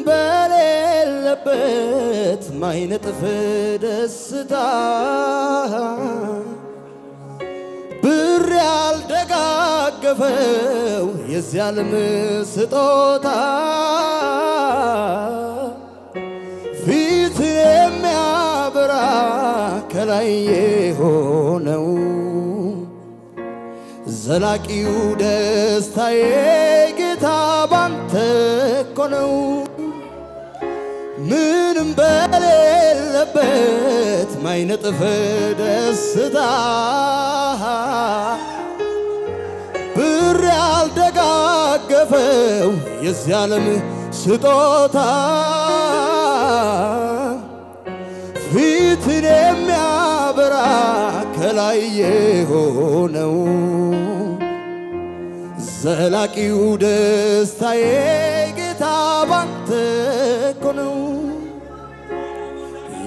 በሌለበት ማይነጥፍ ደስታ ብር ያልደጋገፈው የዚህ ዓለም ስጦታ ፊት የሚያበራ ከላይ የሆነው ዘላቂው ደስታዬ ጌታ ባንተ እኮ ነው። ምንም በሌለበት ማይነጥፍ ደስታ ብር ያልደጋገፈው የዚህ ዓለም ስጦታ ፊትን የሚያበራ ከላይ የሆነው ዘላቂው ደስታዬ ጌታ ባንተ እኮ ነው።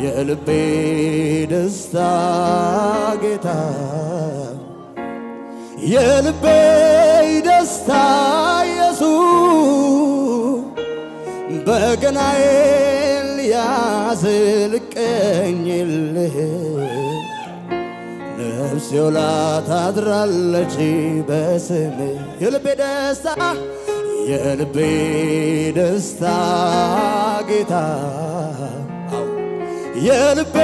የልቤ ደስታ ጌታ የልቤ ደስታ ኢየሱስ በገናዬን ያዝ ልቀኝልህ ነፍሴ ውላ ታድራለች በስምህ የልቤ ደስታ የልቤ ደስታ ጌታ የልቤ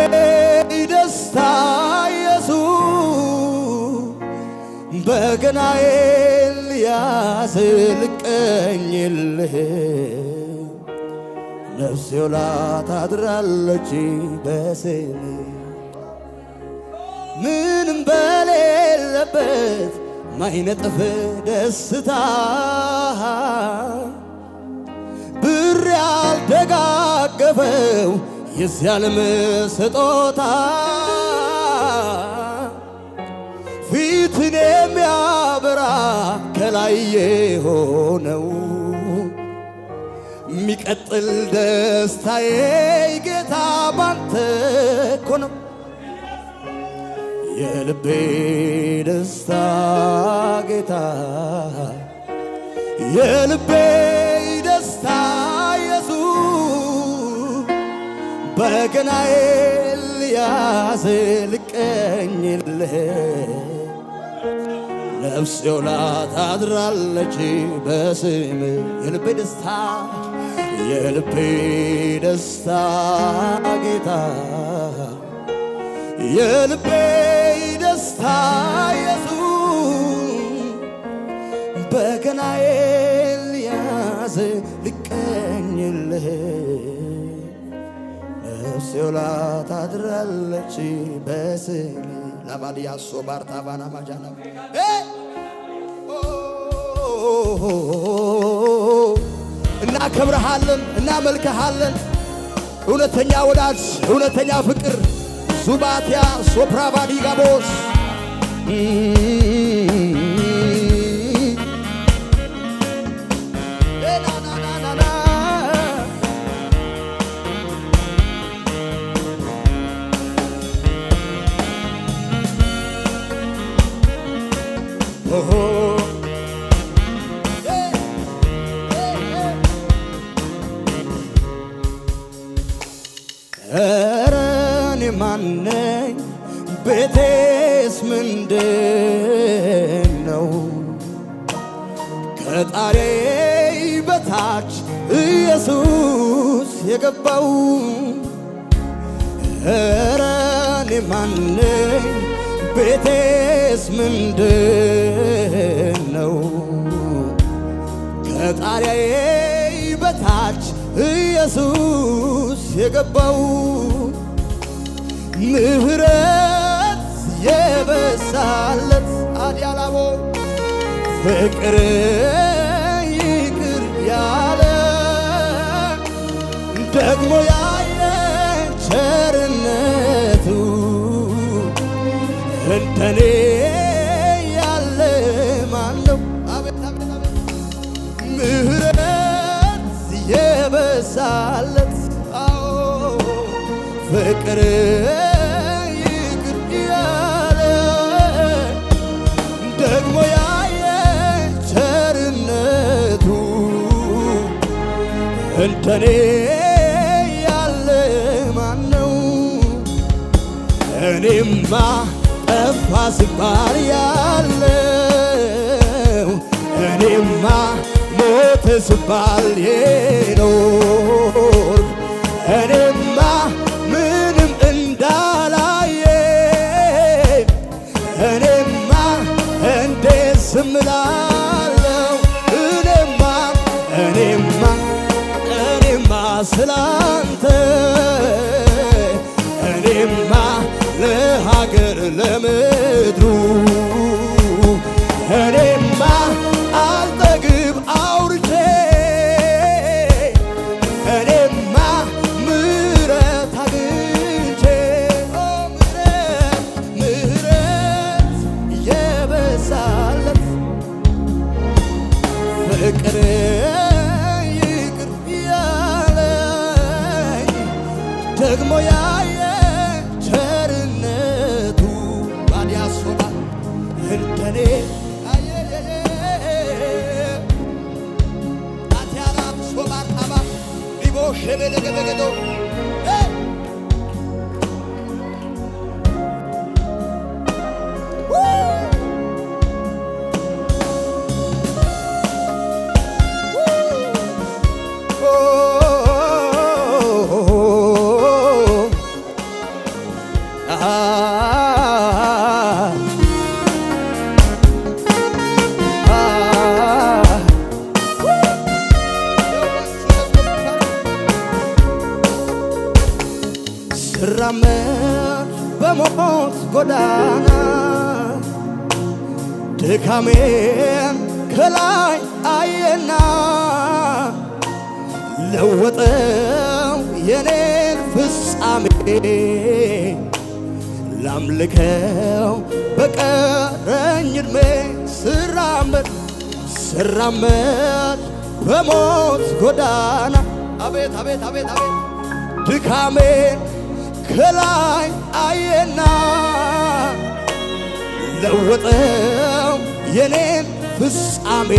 ደስታ ኢየሱስ በገናዬን ያዝ ልቀኝልህ ነፍሴ ውላ ታድራለች በስምህ ምንም በሌለበት ማይነጥፍ ደስታ ብር ያልደጋገፈው የዚህ ዓለም ስጦታ ፊትን የሚያበራ ከላይ የሆነው የሚቀጥል ደስታዬ ጌታ ባንተ እኮ ነው። የልቤ ደስታ ጌታ የልቤ ደስታ ኢየሱስ በገናዬን ያዝ ልቀኝልህ ነፍሴ ውላ ታድራለች በስምህ የልቤ ደስታ የልቤ ደስታ ጌታ የልቤ ደስታ ኢየሱስ በገናዬን ያዝ ልቀኝልህ ነፍሴ ውላ ታድራለች በስምህ ላባዲያሶ ባርታባና ማጃና እናከብረሃለን እናመልክሃለን። እውነተኛ ወዳጅ እውነተኛ ፍቅር ዙባቲያ ሶፕራባዲ ጋቦስ ኧረ እኔ ማነኝ ቤቴስ ምንድነው ከጣሪያዬ በታች ኢየሱስ የገባው ኧረ እኔ ማነኝ ቤቴስ ምንድነው ከጣሪያዬ በታች ኢየሱስ የገባው ምህረት የበዛለት አዲያላቦ ፍቅር ይቅር ያለ ደግሞ ያየ ቸርነቱ እንደኔ ያለ ማነው? አቤት አቤት አቤት ምህረት የበዛለት ፍቅር ይቅር ያለ ደግሞ ያየ ቸርነቱ እንደኔ ያለ ማነው? እኔማ ጠፋ ሲባል ያለው እኔማ ሞተ ሲባል የኖር እኔማ ምንም እንዳላየ እኔማ እንዴት ዝም እላለሁ? እኔማ ስላንተ እኔማ ለሀገር ለምድሩ እኔማ አልጠግብ አውርቼ እኔማ ምሕረት አግኝቼ ምሕረት የበዛለት ፍቅር ይቅር ያለኝ ደግሞ ያየ ቸርነቱ ባዲያሶባ እንደኔ አትያራ ሶባርታባ ቢቦሸበለገበገዶ ስራመድ በሞት ጎዳና ድካሜን ከላይ አየና ለወጠው የኔን ፍጻሜ ላምልከው በቀረኝ ዕድሜ ስራመድ በሞት ጎዳና አቤት አቤት አቤት አቤት ድካሜን ከላይ አየና ለወጠው የኔን ፍጻሜ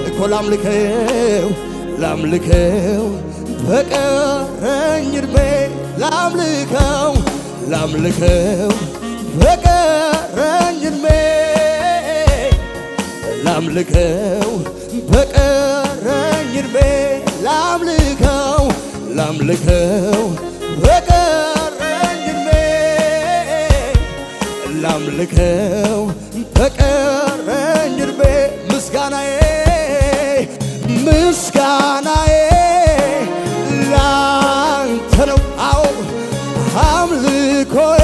እኮ ላምልከው በቀረኝ ዕድሜ ላምልከው በቀረኝ ዕድሜ ላምልከው በቀረኝ ዕድሜ ላምልከው በቀረኝ ዕድሜ ላምልከው በቀረኝ ዕድሜ ምስጋናዬ ላንተ ነው። አዎ አምልኮዬ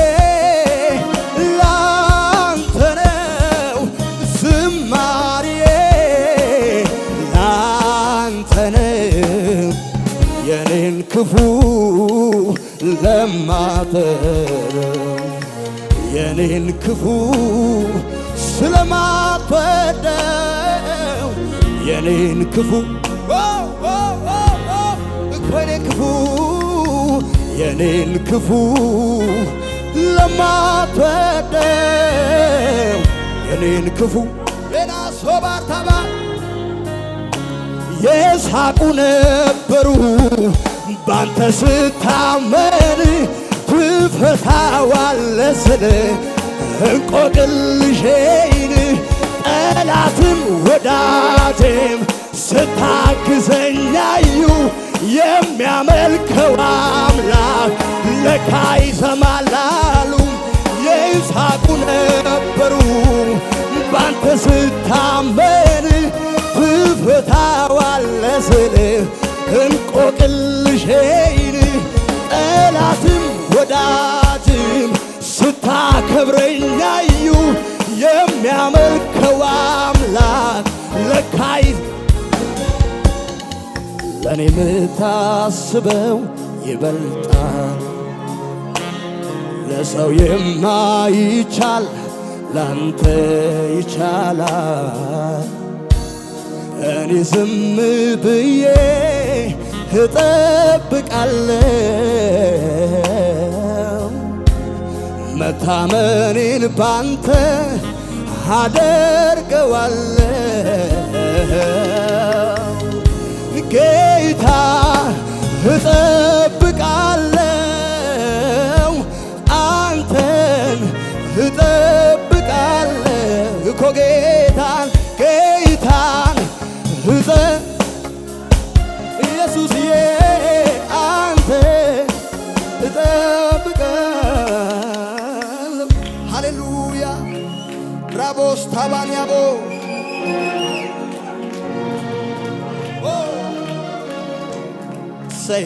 ላንተ ነው። ዝማሬዬ ላንተ ነው። የኔን ክፉ ለማተረው የኔን ክፉ ስለማትወደው የኔን ክፉ የኔን ክፉ ለማትወደው የኔን ክፉ ሌላ ሶባርታባ የሳቁ ነበሩ ባንተ ስታመን ትፈታዋለህ ስለ እንቆቅልሼን ጠላትም ወዳጄም ስታግዘኛዩ የሚያመልከው አምላክ ለካ ይሰማላሉ። የይስሐቁ ነበሩ ባንተ ስታመን ትፈታዋለህ ስለ እንቆቅልሼን ጠላትም ወዳጅም ስታከብረኛዩ የሚያመልከው አምላክ ለካ ለኔ የምታስበው ይበልጣል። ለሰው የማይቻል ላንተ ይቻላል። እኔ ዝም ብዬ እጠብቃለሁ መታመኔን ባንተ አደርገዋለሁ ጌታ ኢየሱስዬ አንተ እጠብቃለሁ። ሃሌሉያ ራቦስ ታባንያቦ ሰይ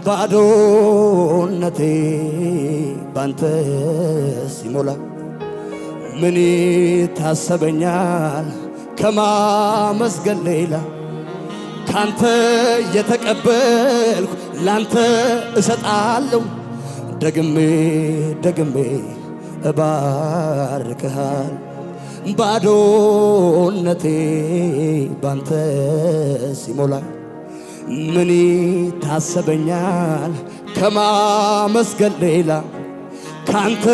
ባዶነቴ ባንተ ሲሞላ ምን ታሰበኛል ከማመስገን ሌላ ካንተ የተቀበልኩ ላንተ እሰጣለሁ ደግሜ ደግሜ እባርክሃል ባዶነቴ ባንተ ሲሞላ ምን ታሰበኛል ከማመስገን ሌላ ካንተ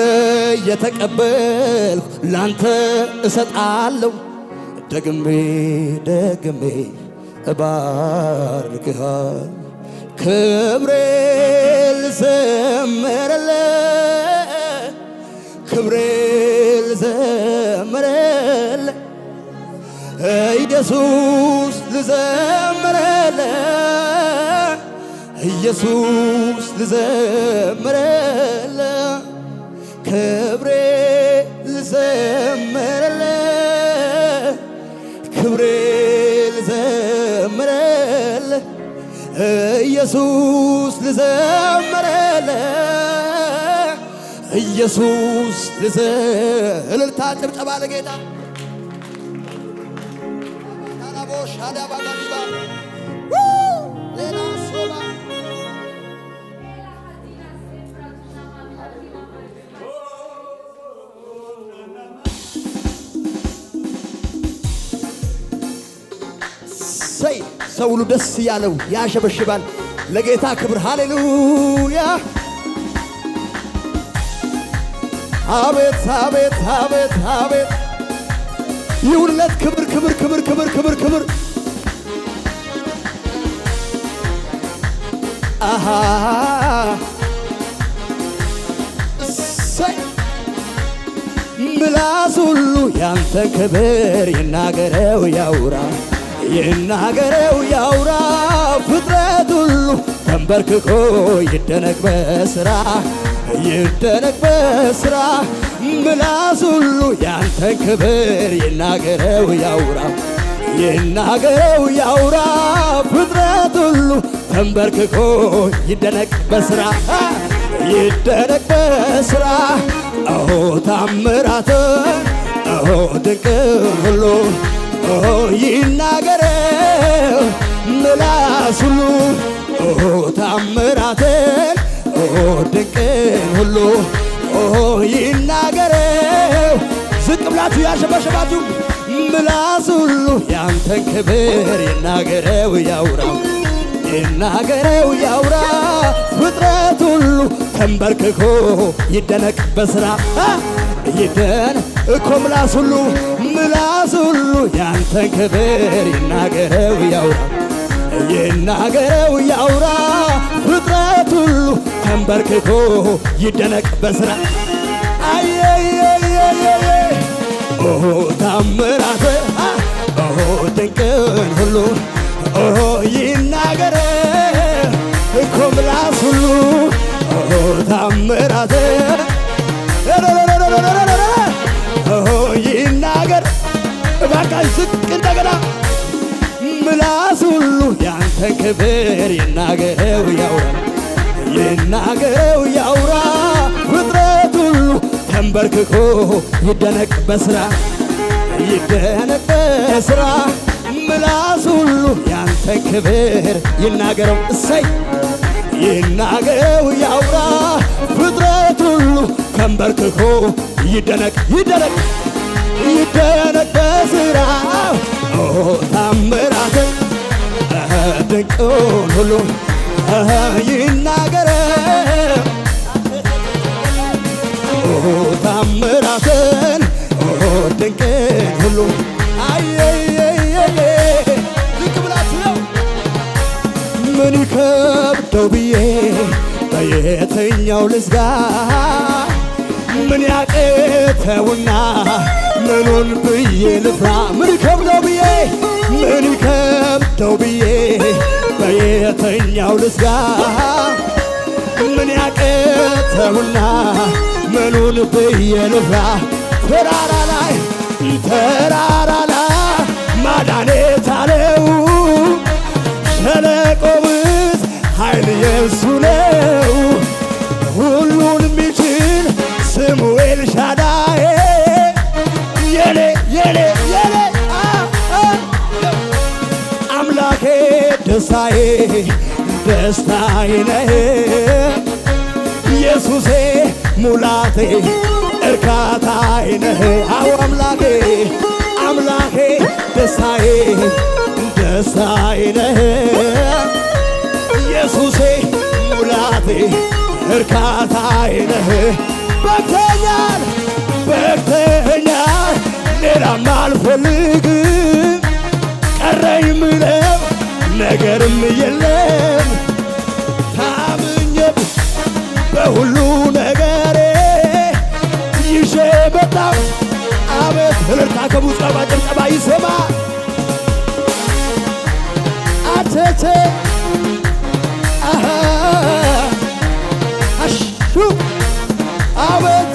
የተቀበልኩ ላንተ እሰጣለሁ ደግሜ ደግሜ እባርክሃል ክብሬ ልዘምርልህ ክብሬ ልዘምርልህ ኢየሱስ ልዘምርልህ ኢየሱስ ልዘምርልህ ክብሬ ልዘምርልህ ክብሬ ልዘምርልህ ኢየሱስ ልዘምርልህ ኢየሱስ እልልታ ጭብጨባ ለጌታ ታላቦሽ አዳባጋዲባ ሌላ ሶባ ሰው ሁሉ ደስ ያለው ያሸበሽባል ለጌታ ክብር ሃሌሉያ አቤት አቤት አቤት አቤት ይሁንለት ክብር ክብር ክብር ክብር ክብር ክብር አሃ ምላስ ሁሉ ያንተን ክብር ይናገረው ያውራ ይናገረው ያውራ ፍጥረት ሁሉ ተንበርክኮ ይደነቅ በስራ ይደነቅ በስራ ምላስ ሁሉ ያንተን ክብር ይናገረው ያውራ ይናገረው ያውራ ፍጥረት ሁሉ ተንበርክኮ ይደነቅ በስራ ይደነቅ በስራ አዎ ታምራት አዎ ድንቅ ሁሉ ይናገረው ምላስ ሁሉ ታምራትን ድንቅን ሁሉ ይናገረው ዝቅ ብላችሁ ያሸበሸባችሁ ምላስ ሁሉ ያንተን ክብር ይናገረው ያውራ ይናገረው ያውራ ፍጥረት ሁሉ ተንበርክኮ ይደነቅ በስራ ይደነቅ እኮ ምላስ ሁሉ ያንተን ክብር ይናገረው ያውራ ይናገረው ያውራ ፍጥረት ሁሉ ተንበርክኮ ይደነቅ በስራ አየየየየ ታምራት ድንቅን ሁሉ ይናገረው እኮ ምላስ ሁሉ ታምራት ይናገር እባክህ ዝቅ እንደገና ምላስ ሁሉ ያንተን ክብር ይናገረው ያውራ ይናገረው ያውራ ፍጥረት ሁሉ ተንበርክኮ ይደነቅ በስራ ይደነቅ በስራ ምላስ ሁሉ ያንተን ክብር ይናገረው እሰይ ይናገረው ያውራ ፍጥረት ሁሉ ተንበርክኮ ይደነቅ ይደነቅ ይደነቅ በስራ ታምራት ድንቅን ሁሉ ይናገረው ታምራትን ድንቅን ሁሉ አየየየ ልክ ብላችሁ ነው ምን ይከብደው ብዬ በየትኛው ልዝጋ ምን ያቅተውና ምኑን ብዬ ልፍራ? ምን ይከብደው ብዬ ምን ይከብደው ብዬ በየተኛው ልስጋ? ምን ያቅተውና ምኑን ብዬ ልፍራ? ተራራ ላይ ማዳኔ ታለው ሸለቆ ውስጥ ኃይል የእሱ ነው። ሁሉን የሚችል ስሙ ኤልሻዳይ የኔ አምላኬ ደስታዬ ነህ ኢየሱሴ ሙላቴ እርካታዬ ነህ። አዎ አምላኬ ደስታዬ ነህ ኢየሱሴ ሙላቴ እርካታዬ ነህ። በቅተኛል ሌላም አልፈልግም ቀረኝ ምለው ነገርም የለም። ታምኜብ በሁሉ ነገሬ ይዤ መጣሁ። አቤት እልልታ ከሙዚቃ ጭብጨባ ይሰማ አቸቼ አሹ አቤት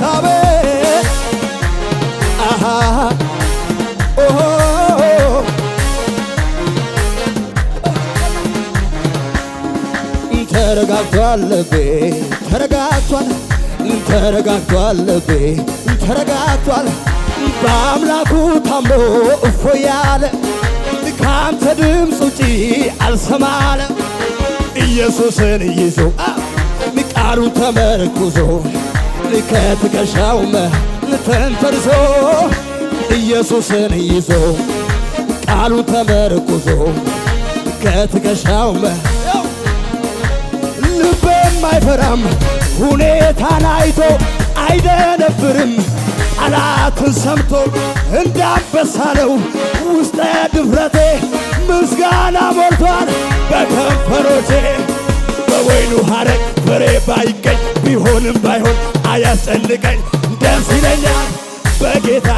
ተረጋግቷል ልቤ ተረጋግቷል በአምላኩ ታምኖ እፎ ያለ ካንተ ድምፅ ውጪ አልሰማለ ኢየሱስን ይዞ ቃሉ ተመርኩዞ ከትከሻው ተንተርሶ ኢየሱስን ይዞ ቃሉ ተመርኩዞ ከትከሻው ልቤም አይፈራም ሁኔታን አይቶ አይደነብርም ጠላትን ሰምቶ እንዳንበሳለው ውስጠ ድፍረቴ ምስጋና ሞልቷል በከንፈሮቼ። በወይኑ ሐረግ ፍሬ ባይገኝ ቢሆንም ባይሆን አያስጨንቀኝ ደስ ይለኛል በጌታ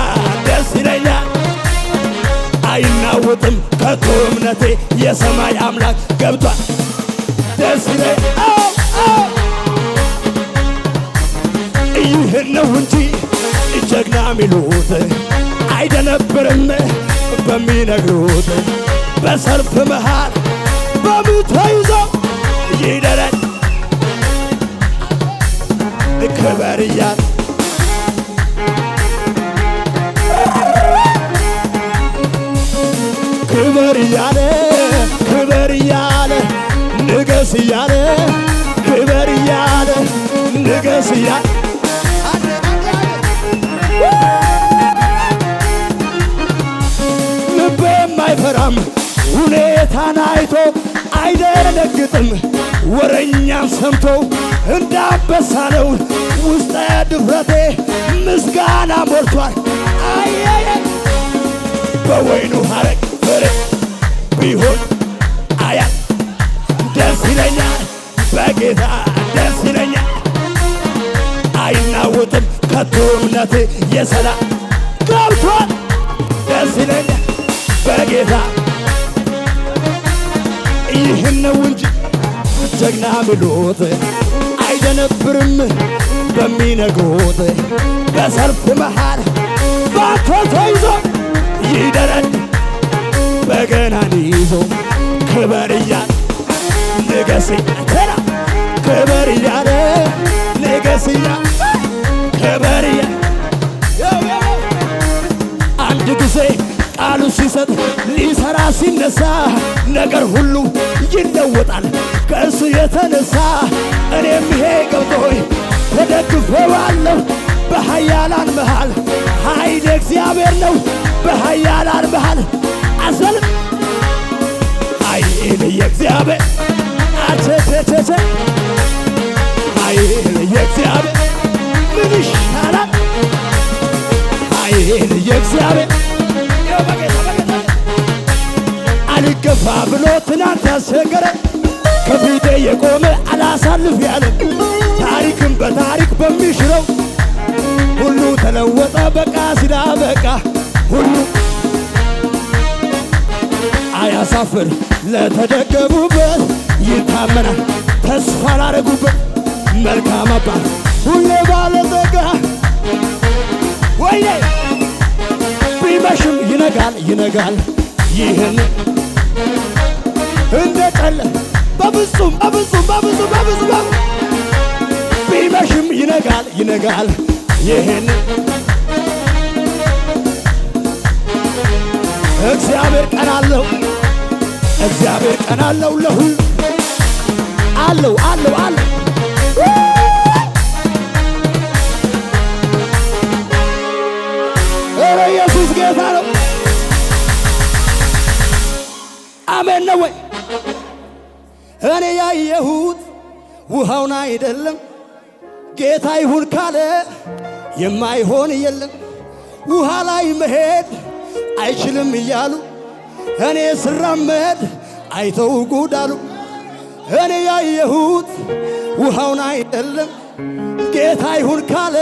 ደስ ይለኛል። አይናወጥም ከቶ እምነቴ የሰማይ አምላክ ገብቷል ደስ ይለኛል። ይህን ነው እንጂ ጀግና ሚሉት አይደነብርም በሚነግሩት በሰልፍ መሃል በምት ተይዞ ይደረግ ክበር እያለ ክበር እያለ ንገስ እያለ ክበር እያለ ንገስ እያለ ልቤም አይፈራም ሁኔታን አይቶ አይደነግጥም ወረኛን ሰምቶ እንዳንበሳለው ውስጠ ድፍረቴ ምስጋና ሞልቷል። በወይኑ ሐረግ ፍሬ ቢሆን አያል ደስ ይለኛል በጌታ ደስ ይለኛል። አይናወጥም ከቶ እምነቴ የሰላም ገብቷል ደስ ይለኛል በጌታ። ይህን ነው እንጂ ጀግና ሚሉት አይደነብርም በሚነግሩት በሰልፍ መሃል ባንተ ተይዞ ይደረድ በገናን ይዞ ክበር እያለ ንገስ ተራ ክበር እያለ ንገስ እያለ ክበር እያለ አንድ ጊዜ ቃሉ ሲሰጥ ሊሰራ ሲነሳ ነገር ሁሉ ይለወጣል ከእርሱ የተነሳ። እኔም ይሄ ገብቶኝ ተደግፌዋለሁ በኃያላን መሃል ኃይል እግዚአብሔር ነው በኃያላን መሃል አሰልም ኃይል የእግዚአብሔር አቸቸቸቸ ኃይል የእግዚአብሔር ምን ይሻላል ኃይል የእግዚአብሔር አልገፋ ብሎ ትናንት ያስቸገረ ከፊቴ የቆመ አላሳልፍ ያለ ታሪክም በታሪክ በሚሽረው ሁሉ ተለወጠ በቃ ሲዳበቃ ሁሉ አያሳፍር ለተደገሙበት ይታመናል ተስፋ ላረጉበት መልካም አባት ሁሌ ባለጠጋ ወይኔ ቢመሽም ይነጋል ይነጋል ይህን እንደ ቀለ በብዙም ቢመሽም ይነጋል ይነጋል ይህን እግዚአብሔር ቀን አለው እግዚአብሔር ቀን አለው ለሁሉ አለው አለው አለው ኧረ ኢየሱስ ጌታ ነው። አሜን ነው ወይ? እኔ ያየሁት ውሃውን አይደለም ጌታ ይሁን ካለ የማይሆን የለም። ውሃ ላይ መሄድ አይችልም እያሉ እኔ ስራመድ አይተው ጉድ አሉ። እኔ ያየሁት ውሃውን አይደለም ጌታ ይሁን ካለ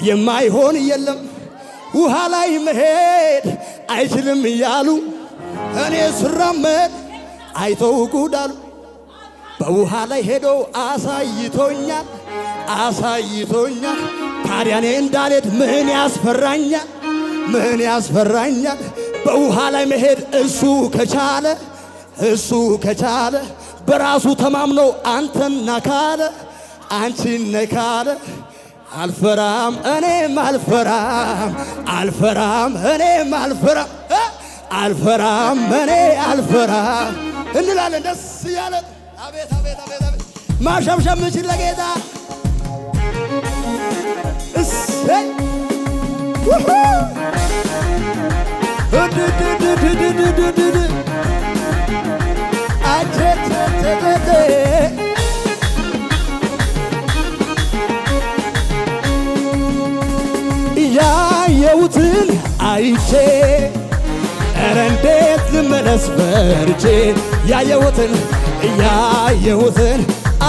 የማይሆን የለም። ውሃ ላይ መሄድ አይችልም እያሉ እኔ ስራመድ አይተው ጉድ አሉ። በውሃ ላይ ሄዶ አሳይቶኛል አሳይቶኛል። ታዲያ እኔ እንዳልሄድ ምን ያስፈራኛል? ምን ያስፈራኛል? በውሃ ላይ መሄድ እሱ ከቻለ እሱ ከቻለ በራሱ ተማምኖ አንተን ነካለ አንቺን ነካለ አልፈራም እኔም አልፈራም አልፈራም እኔም አልፈራም አልፈራም እኔ አልፈራም እንላለን ደስ እያለን። አቤት አቤት አቤት አቤት ማሸምሸም ምችል ለጌታ እሰይ ያየሁትን አይቼ ኧረ እንዴት ልመለስ ፈርቼ ያየሁትን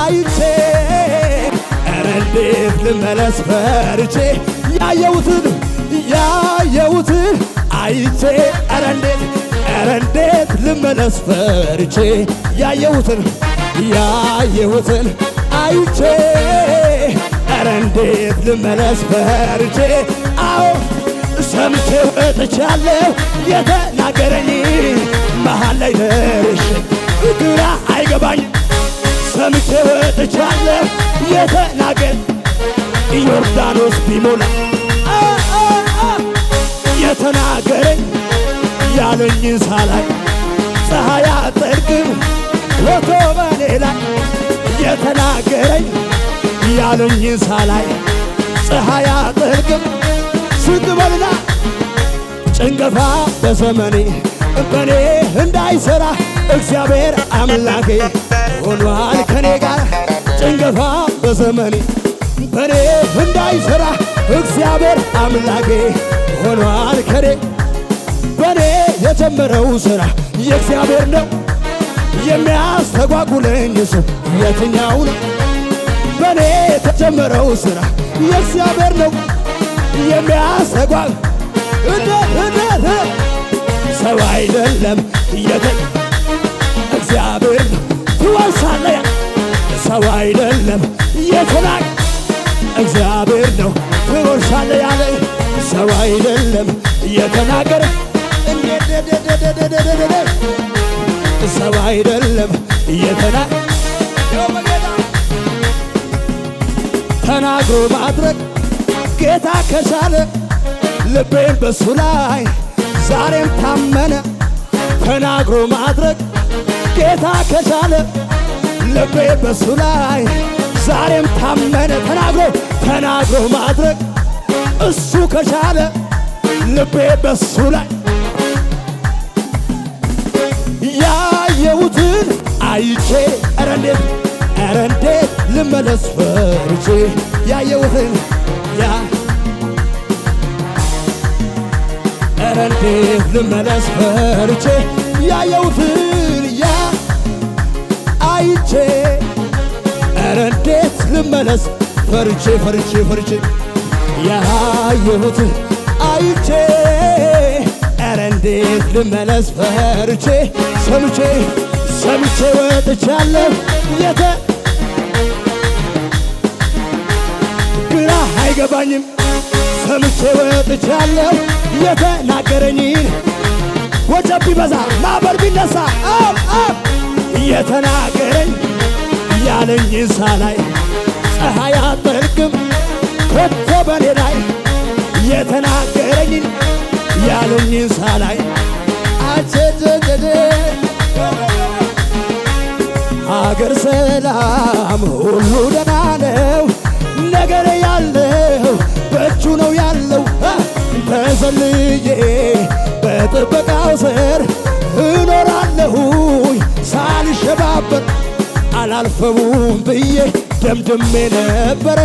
አይቼ ኧረ እንዴት ልመለስ ፈርቼ ያየሁትን አይቼ ኧረ እንዴት ልመለስ ፈርቼ ያየሁትን አይቼ ኧረ እንዴት ልመለስ ፈርቼ አዎ ሰምቼ ወጥቻለሁ የተናገረኝ መሃል ላይ ደርሼ ግራ አይገባኝ ሰምቼ ወጥቻለሁ የተናገረ ዮርዳኖስ ቢሞላ የተናገረኝ ያለኝን ሳላይ ፀሐይ አትጠልቅም ወቶ በኔ ላይ የተናገረኝ ያለኝን ሳላይ ፀሐይ አትጠልቅም ስግበልና ጭንገፋ በዘመኔ በኔ እንዳይሰራ እግዚአብሔር አምላኬ ሆኗል ከኔ ጋር ጭንገፋ በዘመኔ በኔ እንዳይሰራ እግዚአብሔር አምላኬ ሆኗል ከኔ በኔ የጀመረው ሥራ የእግዚአብሔር ነው የሚያስተጓጉለኝ ሰው የትኛው ነው? በኔ የተጀመረው ሥራ የእግዚአብሔር ነው የሚያስተጓጉ እንዴት ሰው አይደለም እግዚአብሔር ነው ትወርሳለህ ሰው አይደለም የተናገ እግዚአብሔር ነው ትወርሳለህ ያለ ሰው አይደለም የተናገረ ሰው አይደለም ተናግሮ ማድረግ ጌታ ከቻለ ልቤን በሱ ላይ ዛሬም ታመነ ተናግሮ ማድረግ ጌታ ከቻለ ልቤ በሱ ላይ ዛሬም ታመነ ተናግሮ ማድረግ እሱ ከቻለ ልቤ በሱ ላይ ያየሁትን አይቼ ኧረ እንዴት ልመለስ ፈርቼ ያየሁትን ኧረ እንዴት ልመለስ ፈርቼ ያየሁትን አይቼ ኧረ እንዴት ልመለስ ፈርቼ ያየሁት አይቼ ኧረ እንዴት ልመለስ ፈርቼ ሰምቼ ወጥቻለሁ ግራ አይገባኝም ሰምቼ ወጥቻለሁ የተናገረኝን ወጀብ ቢበዛ ማዕበል ቢነሳ የተናገረኝ ያለኝን ሳላይ ፀሐይ አትጠልቅም ከቶ በኔ ላይ የተናገረኝን ያለኝን ሳላይ አቸጀጀጀ አገር ሰላም ሁሉ ደህና ነው ነገር ያለው በእጁ ነው ያለው ተዘልዬ በጥበቃው ስር እኖራለሁኝ ሳልሸባበር አላልፈውም ብዬ ደምድሜ ነበረ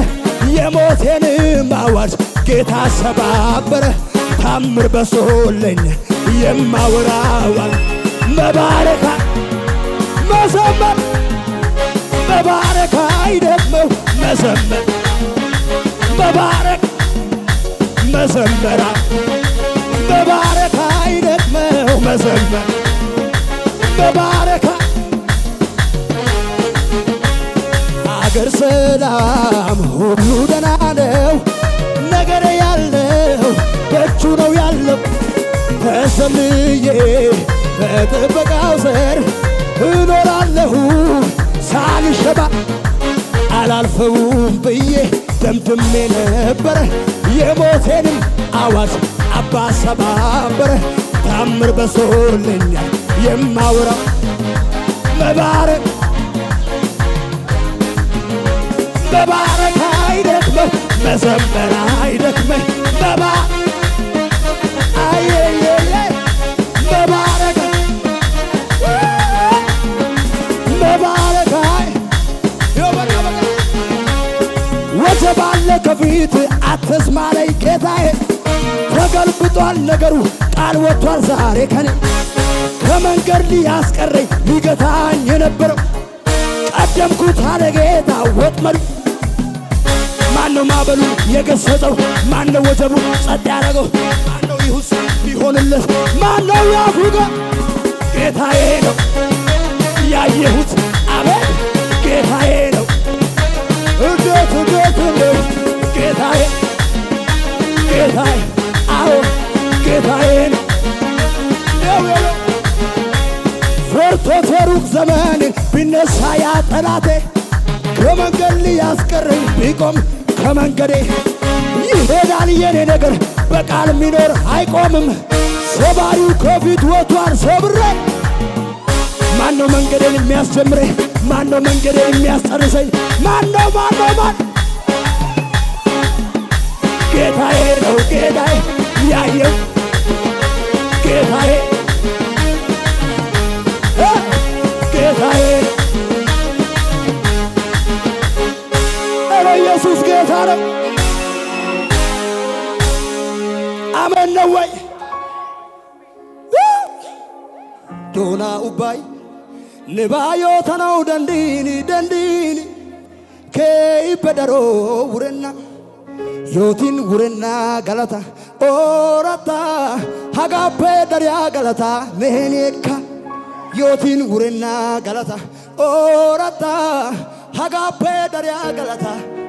የሞቴንም አዋጅ ጌታ ሰባበረ ታምር በሶለኝ የማወራዋል መባረካ መዘመር መባረካ አይደክመው መዘመር መባረክ መዘመራ መባረካ አይደክመው መዘመር መባረካ አገር ሰላም ሁሉ ደህና ነው ነገር ያለው በእጁ ነው ያለው ተሰልዬ በጥበቃው ስር እኖራለሁ ሳልሸባ አላልፈውም ብዬ ደምድሜ ነበረ የሞቴንም አዋጅ አባ ሰባበረ ታምር በሶልኛል የማወራው መባረክ መባረክ አይደክመው መዘመር አይደክመኝ መባረክ ወጀብ አለ ከፊት አትስማ ላይ ጌታዬ ተገልብጧል ነገሩ ቃል ወጥቷል ዛሬ ከኔ ከመንገድ ሊያስቀረኝ ሊገታኝ የነበረው ቀደምኩት አለ ጌታ ወጥመዱ ማነው ማዕበሉ የገሰጸው ማነው ወጀቡ ጸጥ ያደረገው ማነው ይሁስ ቢሆንለት ማነው ያፉገ ጌታዬ ነው ያየሁት አቤት ጌታዬ ነው እንዴት ጌታዬ አዎ ጌታዬ ነው ፈርቶ ሩቅ ዘመን ቢነሳ ያ ጠላቴ ከመንገድ ሊያስቀረኝ ቢቆም ከመንገዴ ይሄዳል የኔ ነገር በቃል ሚኖር አይቆምም ሰባሪው ከፊት ወጥቷል ሰብሬ ማነው መንገዴን የሚያስጀምረኝ ማነው መንገዴን የሚያስጨርሰኝ ማነው ጌታዬ ነው ጌታዬ ያየው ጌታዬ ኧረ ኢየሱስ ጌታ ነው አሜን ነው ወይ ዶና ኡባይ ንባዮ ተነው ደንዲኒ ከይበደሮ ውረና ዮቲን ውረና ገለታ ኦራታ ሀጋፔ ደሪያ ገለታ ሜኔካ ዮቲን ውረና ገለታ ኦራታ ሀጋፔ ደሪያ ገለታ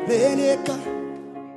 ሜኔካ